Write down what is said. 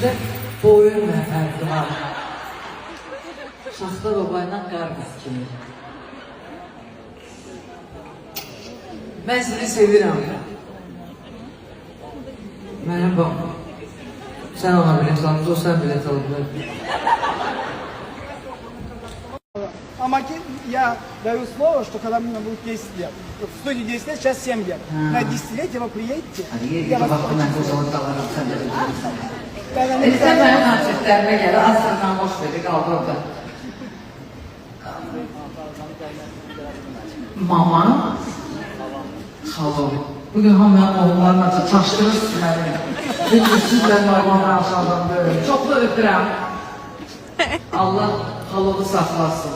bizdə boyun fərqi var. Şaxta babayla qarqız kimi. Mən seni sevirəm. Mənim bax, sən ona bilet alınca, o sən bilet alınca. А я даю слово, что когда мне будет 10 лет, вот в студии 10 лет, сейчас 7 лет, на 10-летие вы приедете, я вас очень Sən mənim konsertlərimə gəlir, asırdan boş verir, qaldı orada. Mama, xalo, bugün hamıyan oğullarla çaşdırırsın məni. Çünki sizlə normal aşağıdan böyle. Çox da öpürəm. Allah xalovu saxlasın.